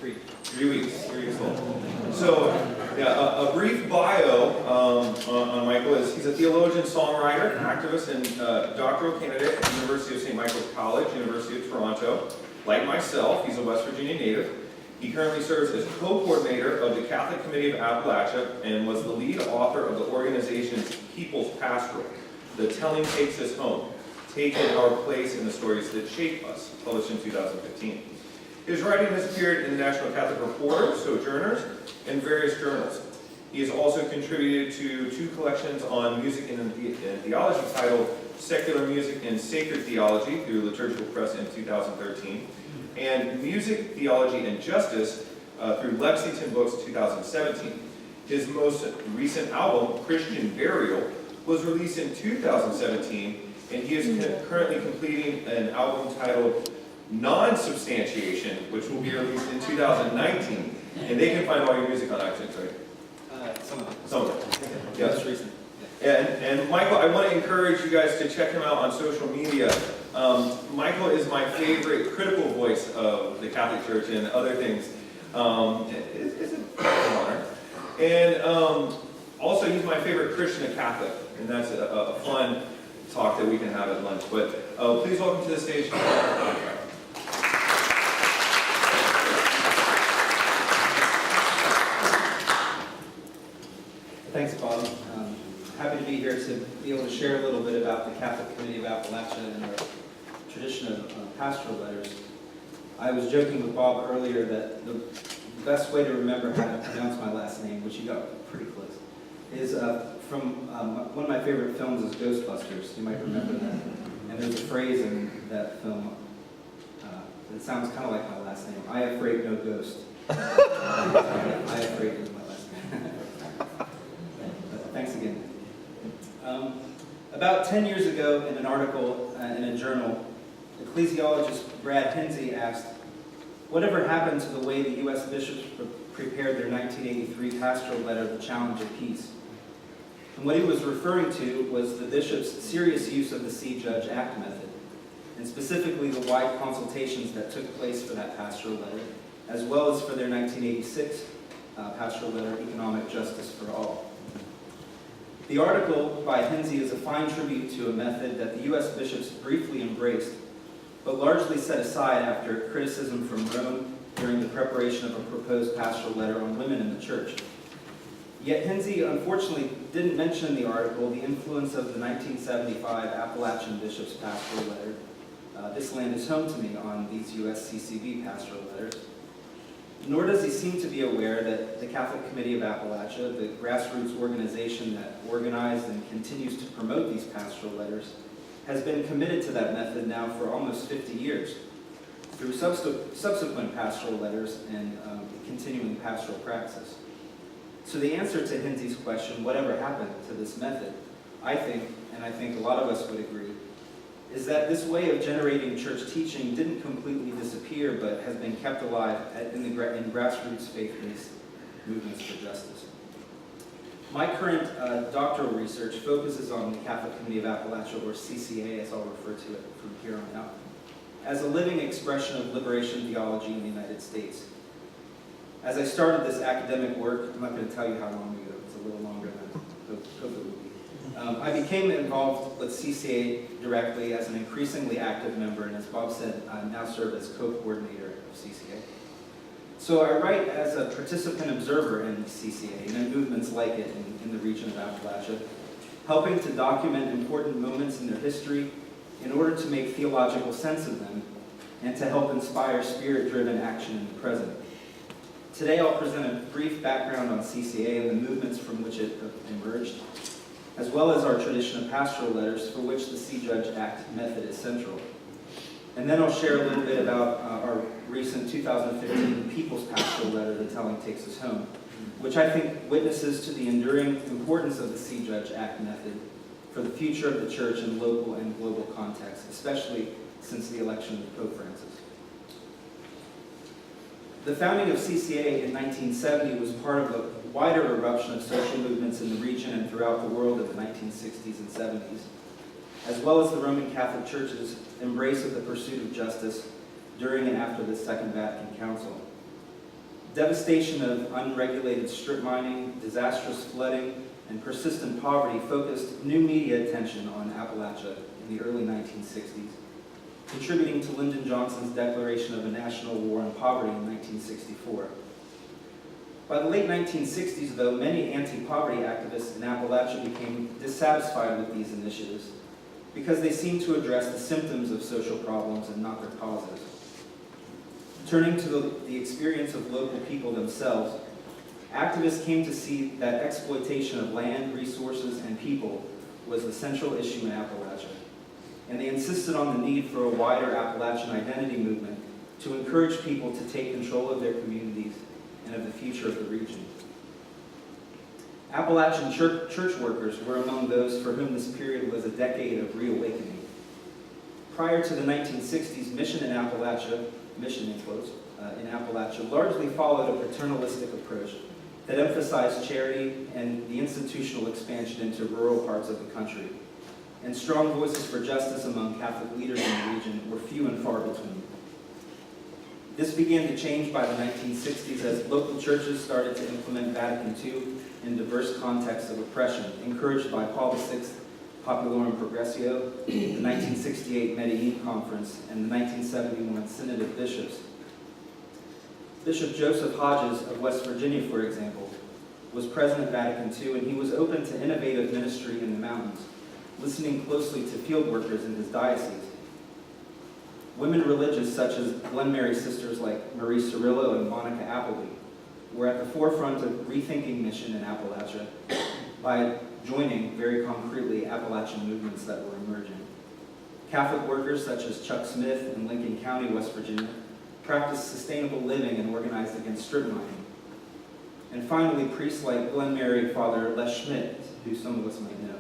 3 weeks old. So, yeah, a brief bio on Michael is he's a theologian, songwriter, activist, and doctoral candidate at the University of St. Michael's College, University of Toronto. Like myself, he's a West Virginia native. He currently serves as co-coordinator of the Catholic Committee of Appalachia and was the lead author of the organization's People's Pastoral, The Telling Takes Us Home, Taking Our Place in the Stories That Shape Us, published in 2015. His writing has appeared in the National Catholic Reporter, Sojourners, and various journals. He has also contributed to 2 collections on music and theology titled Secular Music and Sacred Theology through Liturgical Press in 2013, and Music, Theology, and Justice through Lexington Books 2017. His most recent album, Christian Burial, was released in 2017, and he is currently completing an album titled Non-Substantiation, which will be released in 2019. And they can find all your music on iTunes, right? Some of it. Yes. Most recent. And Michael, I want to encourage you guys to check him out on social media. Michael is my favorite critical voice of the Catholic Church and other things. It's an honor. And also, he's my favorite Christian and Catholic, and that's a fun talk that we can have at lunch. But please welcome to the stage. Thanks, Bob. Happy to be here to be able to share a little bit about the Catholic Committee of Appalachia and our tradition of pastoral letters. I was joking with Bob earlier that the best way to remember how to pronounce my last name, which you got pretty close, is from one of my favorite films is Ghostbusters. You might remember that. And there's a phrase in that film that sounds kind of like my last name. Iafrate, no ghost. Iafrate is my last name. Thanks again. About 10 years ago, in an article in a journal, ecclesiologist Brad Hinsey asked, "Whatever happened to the way the U.S. bishops prepared their 1983 pastoral letter, The Challenge of Peace?" And what he was referring to was the bishops' serious use of the See Judge Act method, and specifically the wide consultations that took place for that pastoral letter, as well as for their 1986 pastoral letter, Economic Justice for All. The article by Hinsey is a fine tribute to a method that the U.S. bishops briefly embraced, but largely set aside after criticism from Rome during the preparation of a proposed pastoral letter on women in the church. Yet Hinsey unfortunately didn't mention in the article the influence of the 1975 Appalachian Bishop's pastoral letter, This Land is Home to Me, on these U.S. CCB pastoral letters. Nor does he seem to be aware that the Catholic Committee of Appalachia, the grassroots organization that organized and continues to promote these pastoral letters, has been committed to that method now for almost 50 years, through subsequent pastoral letters and continuing pastoral praxis. So the answer to Hinsey's question, whatever happened to this method, I think, and I think a lot of us would agree, is that this way of generating church teaching didn't completely disappear, but has been kept alive in grassroots faith-based movements for justice. My current doctoral research focuses on the Catholic Committee of Appalachia, or CCA as I'll refer to it from here on out, as a living expression of liberation theology in the United States. As I started this academic work, I'm not going to tell you how long ago, it's a little longer than COVID would be. I became involved with CCA directly as an increasingly active member, and as Bob said, I now serve as co-coordinator of CCA. So I write as a participant observer in CCA and in movements like it in the region of Appalachia, helping to document important moments in their history in order to make theological sense of them and to help inspire spirit-driven action in the present. Today I'll present a brief background on CCA and the movements from which it emerged, as well as our tradition of pastoral letters, for which the See Judge Act method is central. And then I'll share a little bit about our recent 2015 People's Pastoral Letter, The Telling Takes Us Home, which I think witnesses to the enduring importance of the See Judge Act method for the future of the church in local and global context, especially since the election of Pope Francis. The founding of CCA in 1970 was part of a wider eruption of social movements in the region and throughout the world in the 1960s and 70s, as well as the Roman Catholic Church's embrace of the pursuit of justice during and after the Second Vatican Council. Devastation of unregulated strip mining, disastrous flooding, and persistent poverty focused new media attention on Appalachia in the early 1960s, contributing to Lyndon Johnson's declaration of a national war on poverty in 1964. By the late 1960s, though, many anti-poverty activists in Appalachia became dissatisfied with these initiatives because they seemed to address the symptoms of social problems and not their causes. Turning to the experience of local people themselves, activists came to see that exploitation of land, resources, and people was the central issue in Appalachia, and they insisted on the need for a wider Appalachian identity movement to encourage people to take control of their communities and of the future of the region. Appalachian church workers were among those for whom this period was a decade of reawakening. Prior to the 1960s, mission in Appalachia, largely followed a paternalistic approach that emphasized charity and the institutional expansion into rural parts of the country. And strong voices for justice among Catholic leaders in the region were few and far between. This began to change by the 1960s as local churches started to implement Vatican II in diverse contexts of oppression, encouraged by Paul VI Popularum Progressio, the 1968 Medellin Conference, and the 1971 Synod of Bishops. Bishop Joseph Hodges of West Virginia, for example, was present at Vatican II, and he was open to innovative ministry in the mountains, listening closely to field workers in his diocese. Women religious such as Glen Mary sisters like Marie Cirillo and Monica Appleby were at the forefront of rethinking mission in Appalachia by joining, very concretely, Appalachian movements that were emerging. Catholic workers such as Chuck Smith in Lincoln County, West Virginia, practiced sustainable living and organized against strip mining. And finally, priests like Glen Mary Father Les Schmidt, who some of us might know,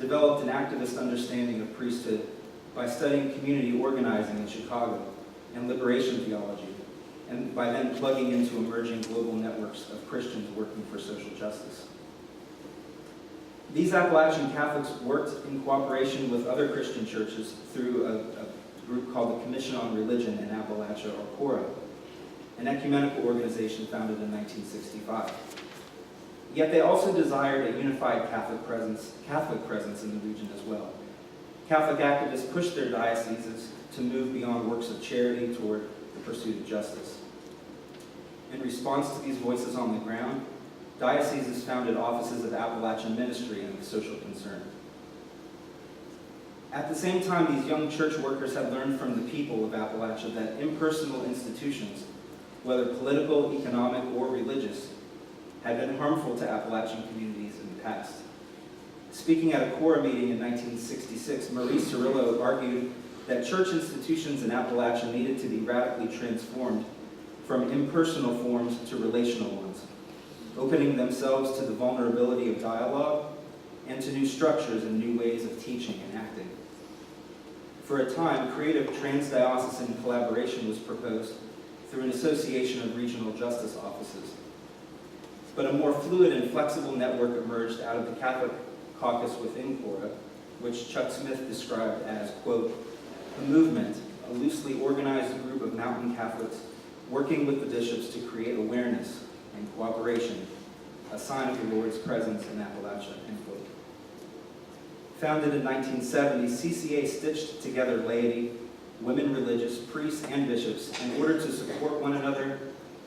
developed an activist understanding of priesthood by studying community organizing in Chicago and liberation theology, and by then plugging into emerging global networks of Christians working for social justice. These Appalachian Catholics worked in cooperation with other Christian churches through a group called the Commission on Religion in Appalachia, or CORA, an ecumenical organization founded in 1965. Yet they also desired a unified Catholic presence in the region as well. Catholic activists pushed their dioceses to move beyond works of charity toward the pursuit of justice. In response to these voices on the ground, dioceses founded offices of Appalachian ministry and of social concern. At the same time, these young church workers had learned from the people of Appalachia that impersonal institutions, whether political, economic, or religious, had been harmful to Appalachian communities in the past. Speaking at a CORA meeting in 1966, Marie Cirillo argued that church institutions in Appalachia needed to be radically transformed from impersonal forms to relational ones, opening themselves to the vulnerability of dialogue and to new structures and new ways of teaching and acting. For a time, creative transdiocesan collaboration was proposed through an association of regional justice offices. But a more fluid and flexible network emerged out of the Catholic caucus within CORA, which Chuck Smith described as, quote, a movement, a loosely organized group of mountain Catholics working with the bishops to create awareness and cooperation, a sign of the Lord's presence in Appalachia, end quote. Founded in 1970, CCA stitched together laity, women religious, priests, and bishops in order to support one another,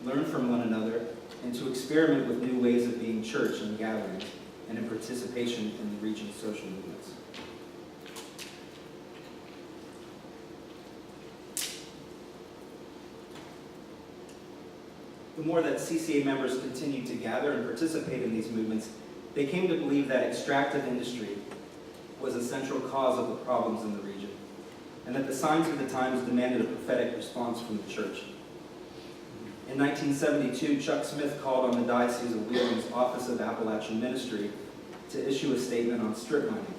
learn from one another, and to experiment with new ways of being church and gathering, and in participation in the region's social movements. The more that CCA members continued to gather and participate in these movements, they came to believe that extractive industry was a central cause of the problems in the region, and that the signs of the times demanded a prophetic response from the church. In 1972, Chuck Smith called on the Diocese of Wheeling's Office of Appalachian Ministry to issue a statement on strip mining,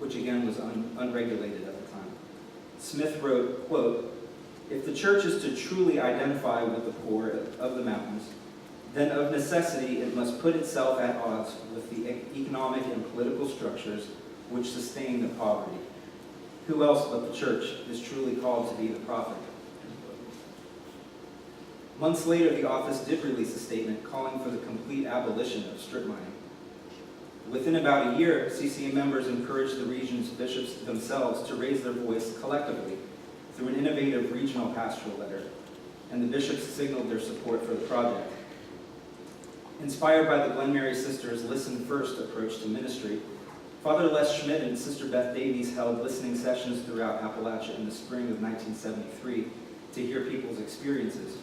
which again was unregulated at the time. Smith wrote, quote, if the church is to truly identify with the poor of the mountains, then of necessity it must put itself at odds with the economic and political structures which sustain the poverty. Who else but the church is truly called to be the prophet? Months later, the office did release a statement calling for the complete abolition of strip mining. Within about a year, CCM members encouraged the region's bishops themselves to raise their voice collectively through an innovative regional pastoral letter, and the bishops signaled their support for the project. Inspired by the Glen Mary Sisters' Listen First approach to ministry, Father Les Schmidt and Sister Beth Davies held listening sessions throughout Appalachia in the spring of 1973 to hear people's experiences.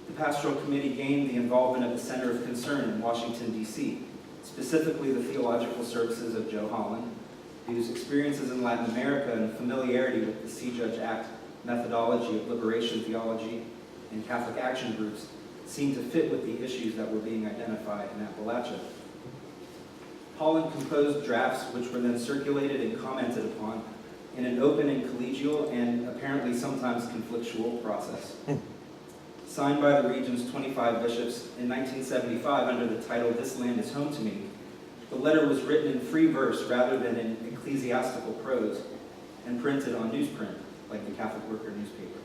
The Pastoral Committee gained the involvement of the Center of Concern in Washington, D.C., specifically the theological services of Joe Holland, whose experiences in Latin America and familiarity with the See Judge Act methodology of liberation theology and Catholic action groups seemed to fit with the issues that were being identified in Appalachia. Holland composed drafts which were then circulated and commented upon in an open and collegial and apparently sometimes conflictual process. Signed by the region's 25 bishops in 1975 under the title "This Land is Home to Me," the letter was written in free verse rather than in ecclesiastical prose and printed on newsprint, like the Catholic Worker newspaper.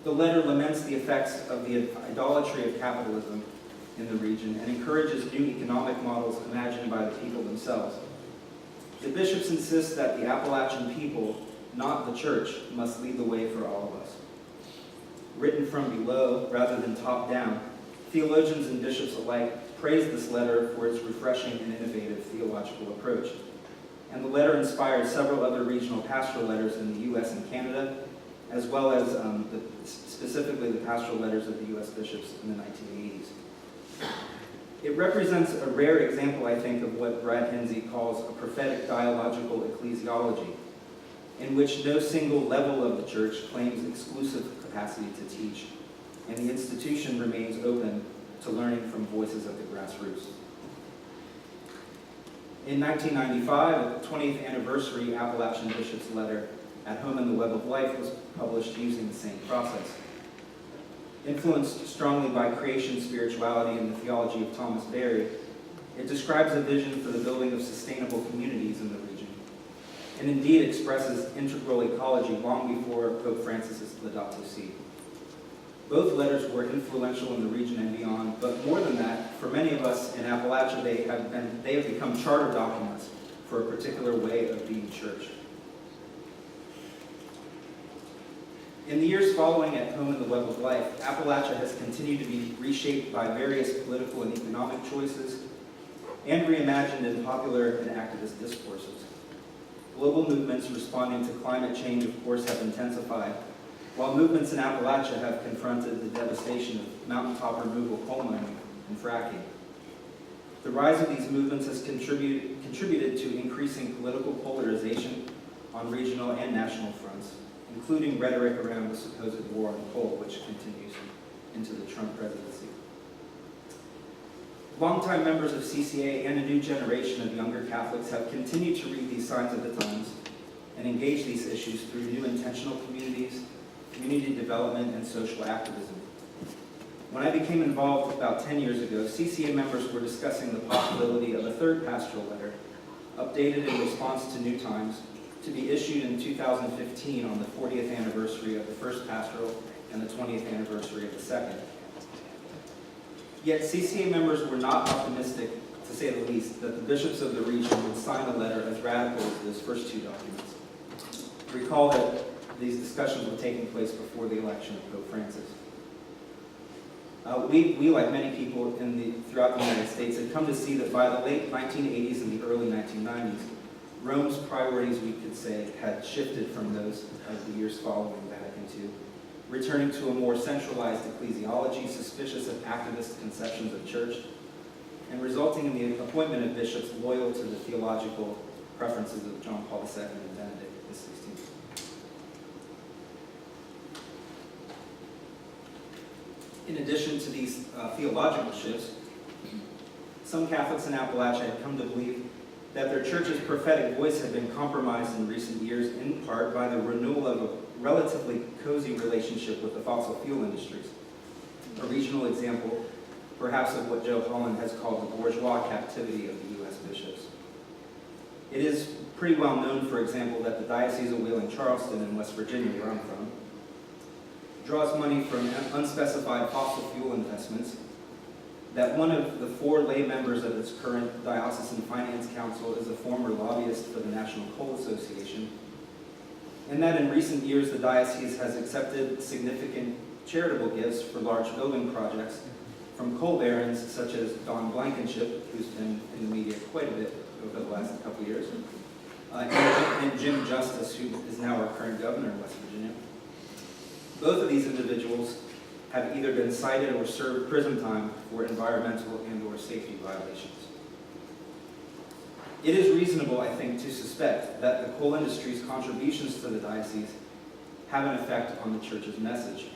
The letter laments the effects of the idolatry of capitalism in the region and encourages new economic models imagined by the people themselves. The bishops insist that the Appalachian people, not the church, must lead the way for all of us. Written from below rather than top down, theologians and bishops alike praise this letter for its refreshing and innovative theological approach. And the letter inspired several other regional pastoral letters in the U.S. and Canada, as well as specifically the pastoral letters of the U.S. bishops in the 1980s. It represents a rare example, I think, of what Brad Hinsey calls a prophetic dialogical ecclesiology, in which no single level of the church claims exclusive capacity to teach, and the institution remains open to learning from voices of the grassroots. In 1995, the 20th anniversary Appalachian Bishop's Letter, At Home in the Web of Life, was published using the same process. Influenced strongly by creation spirituality and the theology of Thomas Berry, it describes a vision for the building of sustainable communities in the region, and indeed expresses integral ecology long before Pope Francis's Laudato Si. Both letters were influential in the region and beyond, but more than that, for many of us in Appalachia, they have become charter documents for a particular way of being church. In the years following At Home in the Web of Life, Appalachia has continued to be reshaped by various political and economic choices and reimagined in popular and activist discourses. Global movements responding to climate change, of course, have intensified, while movements in Appalachia have confronted the devastation of mountaintop removal, coal mining, and fracking. The rise of these movements has contributed to increasing political polarization on regional and national fronts, including rhetoric around the supposed war on coal, which continues into the Trump presidency. Longtime members of CCA and a new generation of younger Catholics have continued to read these signs of the times and engage these issues through new intentional communities, community development, and social activism. When I became involved about 10 years ago, CCA members were discussing the possibility of a third pastoral letter, updated in response to new times, to be issued in 2015 on the 40th anniversary of the first pastoral and the 20th anniversary of the second. Yet CCA members were not optimistic, to say the least, that the bishops of the region would sign a letter as radical as those first two documents. Recall that these discussions were taking place before the election of Pope Francis. We, like many people throughout the United States, had come to see that by the late 1980s and the early 1990s, Rome's priorities, we could say, had shifted from those of the years following Vatican II, returning to a more centralized ecclesiology, suspicious of activist conceptions of church, and resulting in the appointment of bishops loyal to the theological preferences of John Paul II and Benedict XVI. In addition to these theological shifts, some Catholics in Appalachia had come to believe that their church's prophetic voice had been compromised in recent years, in part by the renewal of a relatively cozy relationship with the fossil fuel industries. A regional example, perhaps, of what Joe Holland has called the bourgeois captivity of the U.S. bishops. It is pretty well known, for example, that the Diocese of Wheeling-Charleston in West Virginia, where I'm from, draws money from unspecified fossil fuel investments, that one of the 4 lay members of its current Diocesan Finance Council is a former lobbyist for the National Coal Association, and that in recent years the diocese has accepted significant charitable gifts for large building projects from coal barons such as Don Blankenship, who's been in the media quite a bit over the last couple of years, and Jim Justice, who is now our current governor of West Virginia. Both of these individuals have either been cited or served prison time for environmental and/or safety violations. It is reasonable, I think, to suspect that the coal industry's contributions to the diocese have an effect on the church's message.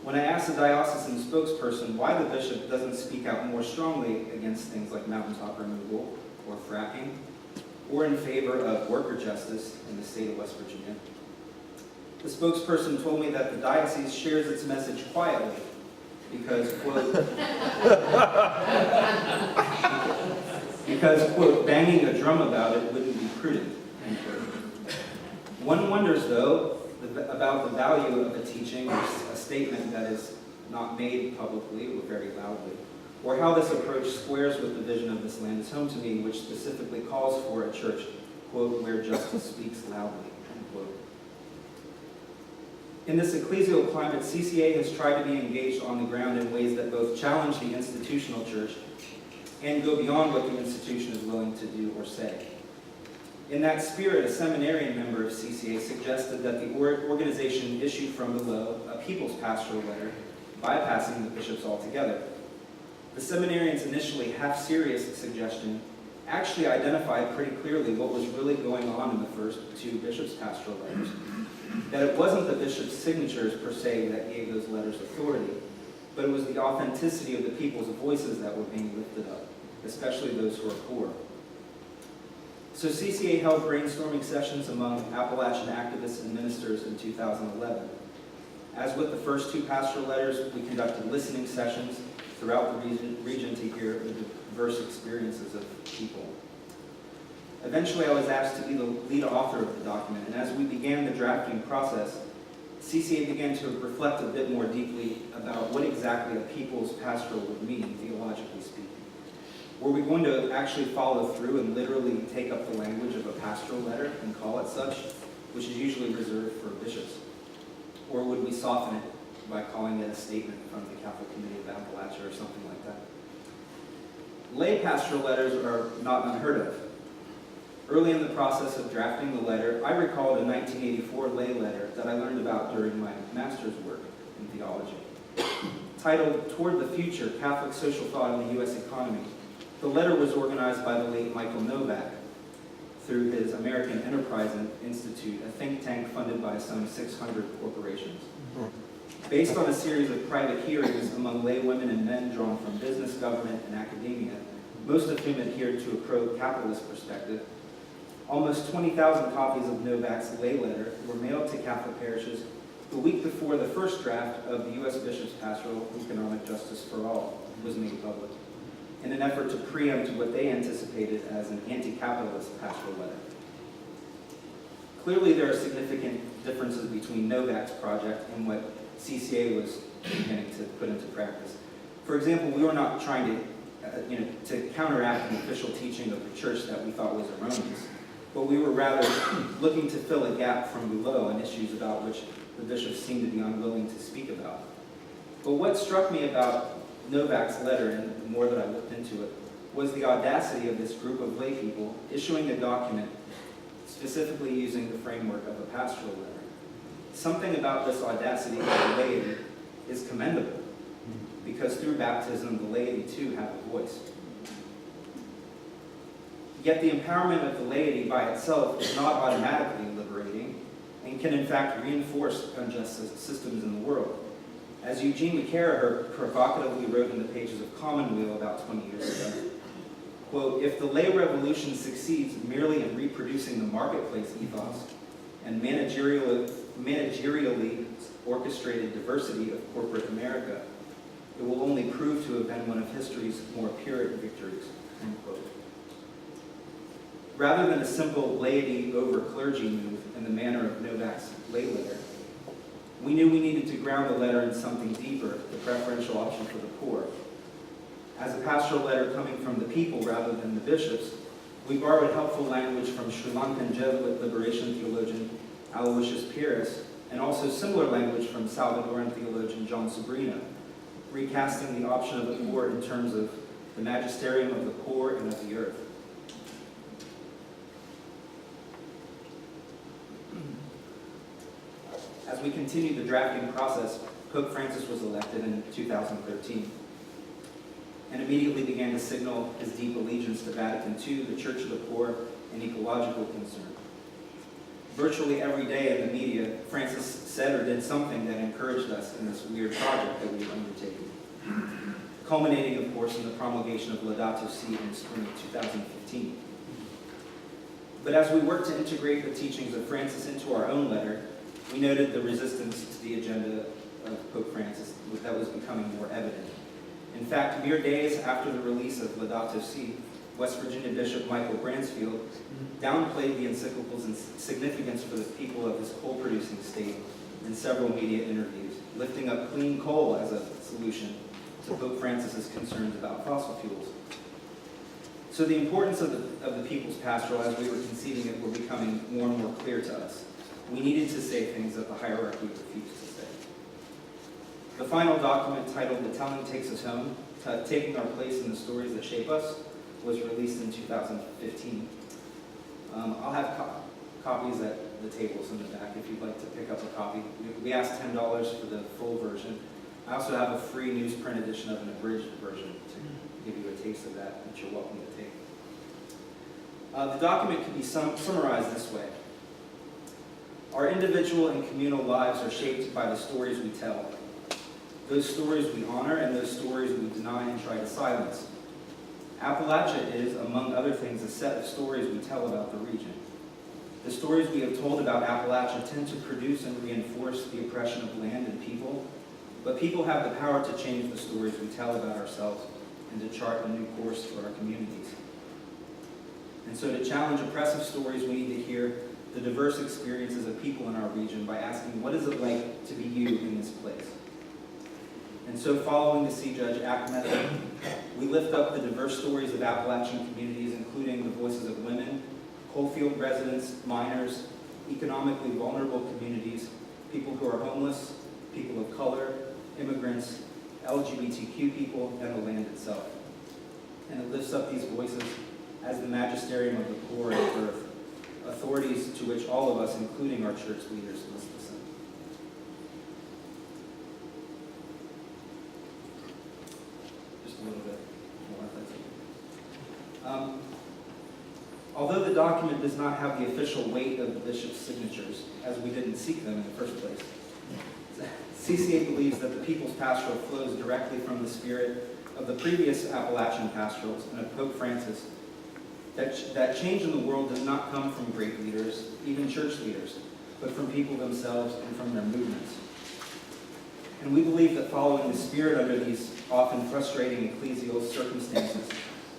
When I asked the diocesan spokesperson why the bishop doesn't speak out more strongly against things like mountaintop removal or fracking, or in favor of worker justice in the state of West Virginia, the spokesperson told me that the diocese shares its message quietly because, quote, quote, banging a drum about it wouldn't be prudent, end quote. One wonders, though, about the value of a teaching or a statement that is not made publicly or very loudly, or how this approach squares with the vision of This Land is Home to Me, which specifically calls for a church, quote, where justice speaks loudly, end quote. In this ecclesial climate, CCA has tried to be engaged on the ground in ways that both challenge the institutional church and go beyond what the institution is willing to do or say. In that spirit, a seminarian member of CCA suggested that the organization issue from below a people's pastoral letter, bypassing the bishops altogether. The seminarian's initially half-serious suggestion actually identified pretty clearly what was really going on in the first 2 bishops' pastoral letters. That it wasn't the bishop's signatures per se that gave those letters authority, but it was the authenticity of the people's voices that were being lifted up, especially those who are poor. So CCA held brainstorming sessions among Appalachian activists and ministers in 2011. As with the first 2 pastoral letters, we conducted listening sessions throughout the region to hear the diverse experiences of people. Eventually, I was asked to be the lead author of the document, and as we began the drafting process, CCA began to reflect a bit more deeply about what exactly a people's pastoral would mean, theologically speaking. Were we going to actually follow through and literally take up the language of a pastoral letter and call it such, which is usually reserved for bishops? Or would we soften it by calling it a statement from the Catholic Committee of Appalachia or something like that? Lay pastoral letters are not unheard of. Early in the process of drafting the letter, I recalled a 1984 lay letter that I learned about during my master's work in theology. Titled, Toward the Future, Catholic Social Thought in the U.S. Economy, the letter was organized by the late Michael Novak through his American Enterprise Institute, a think tank funded by some 600 corporations. Based on a series of private hearings among lay women and men drawn from business, government, and academia, most of whom adhered to a pro-capitalist perspective, almost 20,000 copies of Novak's lay letter were mailed to Catholic parishes the week before the first draft of the U.S. Bishop's Pastoral Economic Justice for All was made public, in an effort to preempt what they anticipated as an anti-capitalist pastoral letter. Clearly, there are significant differences between Novak's project and what CCA was beginning to put into practice. For example, we were not trying to counteract an official teaching of the church that we thought was erroneous, but we were rather looking to fill a gap from below on issues about which the bishops seemed to be unwilling to speak about. But what struck me about Novak's letter, and the more that I looked into it, was the audacity of this group of lay people issuing a document specifically using the framework of a pastoral letter. Something about this audacity of the laity is commendable, because through baptism, the laity too have a voice. Yet the empowerment of the laity by itself is not automatically liberating and can in fact reinforce unjust systems in the world. As Eugene McCarraher provocatively wrote in the pages of Commonweal about 20 years ago, quote, if the lay revolution succeeds merely in reproducing the marketplace ethos and managerially orchestrated diversity of corporate America, it will only prove to have been one of history's more Puritan victories, end quote. Rather than a simple laity over clergy move in the manner of Novak's lay letter, We knew we needed to ground the letter in something deeper, the preferential option for the poor. As a pastoral letter coming from the people rather than the bishops, we borrowed helpful language from Sri Lankan Jesuit liberation theologian Aloysius Pyrrhus, and also similar language from Salvadoran theologian John Sobrino, recasting the option of the poor in terms of the magisterium of the poor and of the earth. As we continued the drafting process, Pope Francis was elected in 2013 and immediately began to signal his deep allegiance to Vatican II, the Church of the Poor, and ecological concern. Virtually every day in the media, Francis said or did something that encouraged us in this weird project that we were undertaking, culminating, of course, in the promulgation of Laudato Si in spring of 2015. But as we worked to integrate the teachings of Francis into our own letter, we noted the resistance to the agenda of Pope Francis that was becoming more evident. In fact, mere days after the release of Laudato Si, West Virginia Bishop Michael Bransfield downplayed the encyclical's significance for the people of his coal-producing state in several media interviews, lifting up clean coal as a solution to Pope Francis's concerns about fossil fuels. So the importance of the People's Pastoral, as we were conceiving it, were becoming more and more clear to us. We needed to say things that the hierarchy refused to say. The final document, titled "The Telling Takes Us Home, Taking Our Place in the Stories That Shape Us," was released in 2015. I'll have copies at the tables in the back if you'd like to pick up a copy. We asked $10 for the full version. I also have a free newsprint edition of an abridged version to give you a taste of that, which you're welcome to take. The document can be summarized this way. Our individual and communal lives are shaped by the stories we tell. Those stories we honor and those stories we deny and try to silence. Appalachia is, among other things, a set of stories we tell about the region. The stories we have told about Appalachia tend to produce and reinforce the oppression of land and people, but people have the power to change the stories we tell about ourselves and to chart a new course for our communities. And so to challenge oppressive stories, we need to hear the diverse experiences of people in our region by asking, what is it like to be you in this place? And so following the See Judge Act method, we lift up the diverse stories of Appalachian communities, including the voices of women, coalfield residents, miners, economically vulnerable communities, people who are homeless, people of color, immigrants, LGBTQ people, and the land itself. And it lifts up these voices as the magisterium of the poor and the earth, authorities to which all of us, including our church leaders, must listen. Just a little bit more, if that's okay. Although the document does not have the official weight of the bishop's signatures, as we didn't seek them in the first place, CCA believes that the People's Pastoral flows directly from the spirit of the previous Appalachian pastorals and of Pope Francis, that change in the world does not come from great leaders, even church leaders, but from people themselves and from their movements. And we believe that following the Spirit under these often frustrating ecclesial circumstances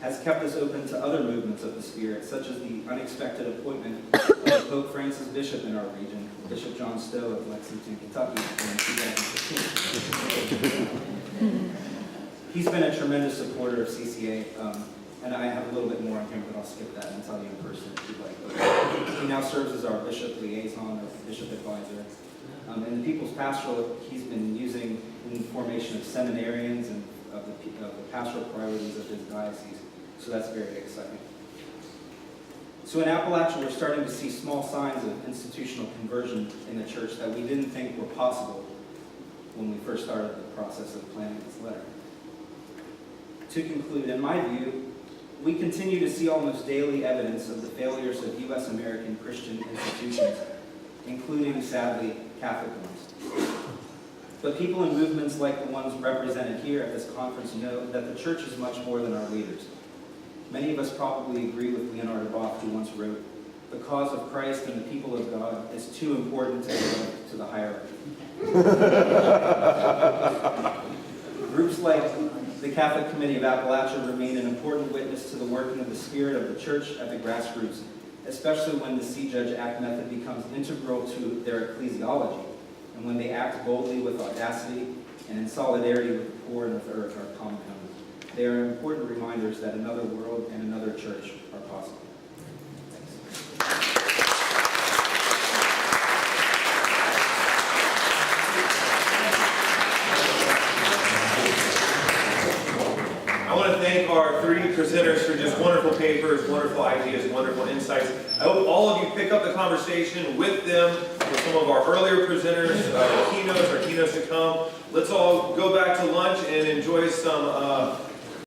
has kept us open to other movements of the Spirit, such as the unexpected appointment of Pope Francis Bishop in our region, Bishop John Stowe of Lexington, Kentucky, in 2015. He's been a tremendous supporter of CCA, and I have a little bit more on him, but I'll skip that and tell you in person if you'd like. But he now serves as our bishop liaison or bishop advisor. In the People's Pastoral, he's been using in the formation of seminarians and of the pastoral priorities of his diocese. So that's very exciting. So in Appalachia, we're starting to see small signs of institutional conversion in the church that we didn't think were possible when we first started the process of planning this letter. To conclude, in my view, we continue to see almost daily evidence of the failures of U.S. American Christian institutions, including, sadly, Catholic ones. But people in movements like the ones represented here at this conference know that the church is much more than our leaders. Many of us probably agree with Leonard Boff, who once wrote, "The cause of Christ and the people of God is too important to give to the hierarchy." Groups like the Catholic Committee of Appalachia remain an important witness to the working of the Spirit of the church at the grassroots, especially when the See Judge Act method becomes integral to their ecclesiology, and when they act boldly with audacity and in solidarity with the poor and of the earth, our common home. They are important reminders that another world and another church are possible. I want to thank our three presenters for just wonderful papers, wonderful ideas, wonderful insights. I hope all of you pick up the conversation with them, with some of our earlier presenters, keynotes to come. Let's all go back to lunch and enjoy some